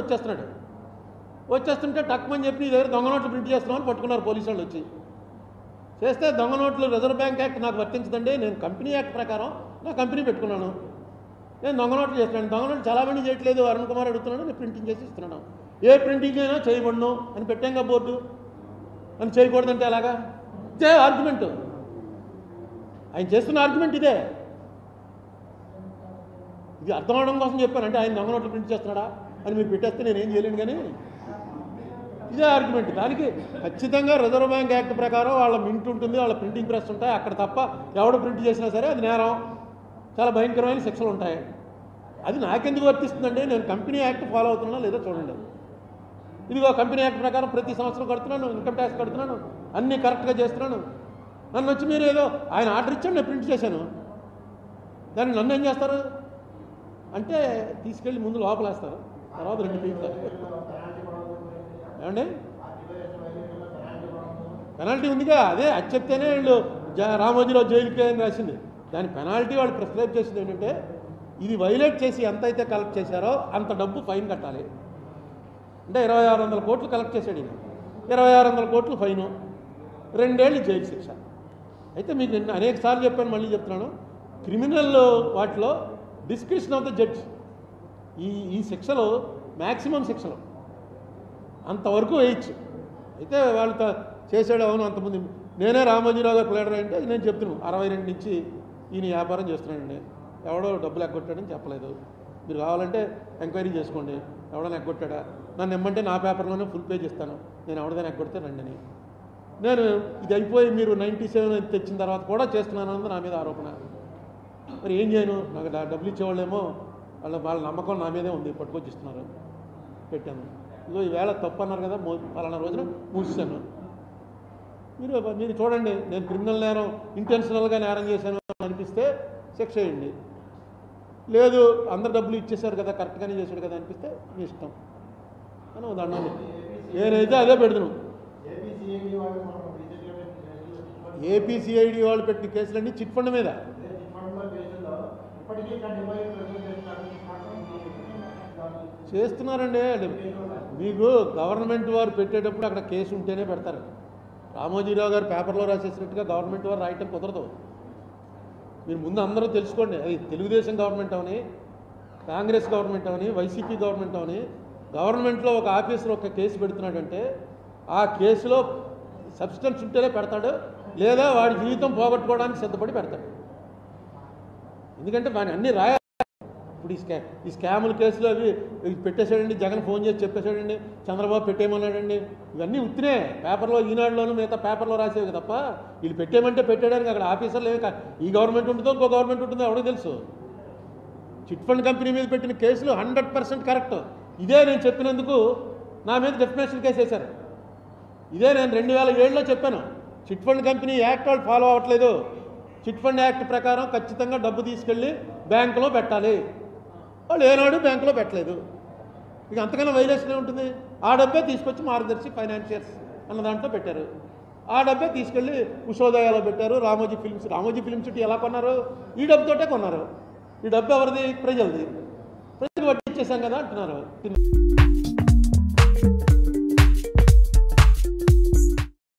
వచ్చేస్తుంటే టక్మని చెప్పి నీ దగ్గర దొంగ నోట్లు ప్రింట్ చేస్తున్నావు అని పట్టుకున్నారు పోలీసు వాళ్ళు వచ్చి. చేస్తే దొంగ నోట్లు రిజర్వ్ బ్యాంక్ యాక్ట్ నాకు వర్తించదండి, నేను కంపెనీ యాక్ట్ ప్రకారం నా కంపెనీ పెట్టుకున్నాను, నేను దొంగ నోట్లు చేస్తున్నాను. దొంగ నోట్లు చాలామంది చేయట్లేదు, అరుణ్ కుమార్ అడుగుతున్నాడు, నేను ప్రింటింగ్ చేసి ఇస్తున్నాను. ఏ ప్రింటింగ్ అయినా చేయబడను అని పెట్టాంగా బోర్డు అని చేయకూడదంటే అలాగా ఇదే ఆర్గ్యుమెంట్. ఆయన చేస్తున్న ఆర్గ్యుమెంట్ ఇదే. ఇది అర్థం అవడం కోసం చెప్పాను. అంటే ఆయన దొంగ నోట్లు ప్రింట్ చేస్తున్నాడా అని మీరు పెట్టేస్తే నేనేం చేయలేను. కానీ ఇదే ఆర్గ్యుమెంట్. దానికి ఖచ్చితంగా రిజర్వ్ బ్యాంక్ యాక్ట్ ప్రకారం వాళ్ళ మింట్ ఉంటుంది, వాళ్ళ ప్రింటింగ్ ప్రెస్ ఉంటాయి. అక్కడ తప్ప ఎవడు ప్రింట్ చేసినా సరే అది నేరం. చాలా భయంకరమైన శిక్షలు ఉంటాయి. అది నాకెందుకు వర్తిస్తుందండి? నేను కంపెనీ యాక్ట్ ఫాలో అవుతున్నా లేదా చూడండి. ఇదిగో కంపెనీ యాక్ట్ ప్రకారం ప్రతి సంవత్సరం కడుతున్నాను, ఇన్కమ్ ట్యాక్స్ కడుతున్నాను, అన్నీ కరెక్ట్గా చేస్తున్నాను. నన్ను వచ్చి మీరు ఏదో ఆయన ఆర్డర్ ఇచ్చాడు నేను ప్రింట్ చేశాను, దాన్ని నన్ను ఏం చేస్తారు అంటే తీసుకెళ్ళి ముందు లోపలేస్తారు, తర్వాత 2 పీకుతారు. ఏమండి పెనాల్టీ ఉందిగా, అదే అది చెప్తేనే వీళ్ళు రామోజీరావు జైలుకి అని రాసింది. దాని పెనాల్టీ వాళ్ళు ప్రిస్క్రైబ్ చేసింది ఏంటంటే ఇది వైలేట్ చేసి ఎంత అయితే కలెక్ట్ చేశారో అంత డబ్బు ఫైన్ కట్టాలి. అంటే 2,600 కోట్లు కలెక్ట్ చేశాడు ఈయన, 2,600 కోట్లు ఫైను, 2 ఏళ్ళు జైలు శిక్ష. అయితే మీకు నేను అనేక సార్లు చెప్పాను, మళ్ళీ చెప్తున్నాను, క్రిమినల్ వాటిలో డిస్క్రిప్షన్ ఆఫ్ ద జడ్జ్ ఈ శిక్షలు మ్యాక్సిమం శిక్షలు అంతవరకు వేయచ్చు. అయితే వాళ్ళు చేసాడు. అవును, అంతమంది నేనే రామోజీరావు గారు ప్లేడర్ అంటే నేను చెప్తున్నాను 62 నుంచి ఈయన వ్యాపారం చేస్తున్నానండి, ఎవడో డబ్బులు ఎగ్గొట్టాడని చెప్పలేదు. మీరు కావాలంటే ఎంక్వైరీ చేసుకోండి, ఎవడైనా ఎగ్గొట్టాడా, నన్ను ఇమ్మంటే నా పేపర్లోనే ఫుల్ పేజ్ ఇస్తాను, నేను ఎవడదైనా ఎగ్గొడితే రండి అని. నేను ఇది అయిపోయి మీరు 97 తెచ్చిన తర్వాత కూడా చేస్తున్నానన్నది నా మీద ఆరోపణ. మరి ఏం చేయను? నాకు డబ్బులు ఇచ్చేవాళ్ళేమో వాళ్ళ నమ్మకం నా మీదే ఉంది, పట్టుకొచ్చి ఇస్తున్నారు, పెట్టాను. ఇదో ఈవేళ తప్పు అన్నారు కదా, పలానా రోజున మూసాను. మీరు చూడండి, నేను క్రిమినల్ నేరం ఇంటెన్షనల్గా నేరం చేశాను అనిపిస్తే శిక్ష వేయండి, లేదు అందరు డబ్బులు ఇచ్చేశారు కదా కరెక్ట్గానే చేశాడు కదా అనిపిస్తే మీ ఇష్టం అని దండం. నేనైతే అదే పెడుతున్నాను. ఏపీసీఐడి వాళ్ళు పెట్టిన కేసులన్నీ చిట్ ఫండ్ మీద. చేస్తున్నారండి. మీకు గవర్నమెంట్ వారు పెట్టేటప్పుడు అక్కడ కేసు ఉంటేనే పెడతారు. రామోజీరావు గారు పేపర్లో రాసేసినట్టుగా గవర్నమెంట్ వారు రాయటం కుదరదు. మీరు ముందు అందరూ తెలుసుకోండి, అది తెలుగుదేశం గవర్నమెంట్ అవని, కాంగ్రెస్ గవర్నమెంట్ అవని, వైసీపీ గవర్నమెంట్ అవని, గవర్నమెంట్లో ఒక ఆఫీసర్ ఒక కేసు పెడుతున్నాడంటే ఆ కేసులో సబ్స్టెన్స్ ఉంటేనే పెడతాడు, లేదా వాడి జీవితం పోగొట్టుకోవడానికి సిద్ధపడి పెడతాడు. ఎందుకంటే వాడిని అన్నీ రాయాలి. ఇప్పుడు ఈ స్కాముల కేసులు అవి పెట్టేశాడండి, జగన్ ఫోన్ చేసి చెప్పేశాడండి, చంద్రబాబు పెట్టేయమన్నాడండి, ఇవన్నీ ఉత్తినే పేపర్లో, ఈనాడులోనూ మిగతా పేపర్లో రాసేవి తప్ప వీళ్ళు పెట్టేయమంటే పెట్టేయడానికి అక్కడ ఆఫీసర్లు ఏమి ఈ గవర్నమెంట్ ఉంటుందో ఇంకో గవర్నమెంట్ ఉంటుందో ఎవరికి తెలుసు. చిట్ ఫండ్ కంపెనీ మీద పెట్టిన కేసులు 100% కరెక్ట్. ఇదే నేను చెప్పినందుకు నా మీద డెఫినేషన్ కేసు వేశారు. ఇదే నేను 2007లో చెప్పాను. చిట్ ఫండ్ కంపెనీ యాక్ట్ వాళ్ళు ఫాలో అవ్వట్లేదు, చిట్ ఫండ్ యాక్ట్ ప్రకారం ఖచ్చితంగా డబ్బు తీసుకెళ్ళి బ్యాంకులో పెట్టాలి, వాళ్ళు ఏనాడు బ్యాంకులో పెట్టలేదు. ఇక అంతకన్నా వైలేషన్ ఉంటుంది. ఆ డబ్బే తీసుకొచ్చి మార్గదర్శి ఫైనాన్షియర్స్ అన్న దాంట్లో పెట్టారు. ఆ డబ్బే తీసుకెళ్ళి ఉషోదయాలో పెట్టారు. రామోజీ ఫిల్మ్ సిటీ ఎలా కొన్నారు? ఈ డబ్బుతోటే కొన్నారు. ఈ డబ్బు ఎవరిది? ప్రజలది. ప్రజలకు వడ్డీ ఇచ్చేసాం కదా అంటున్నారు.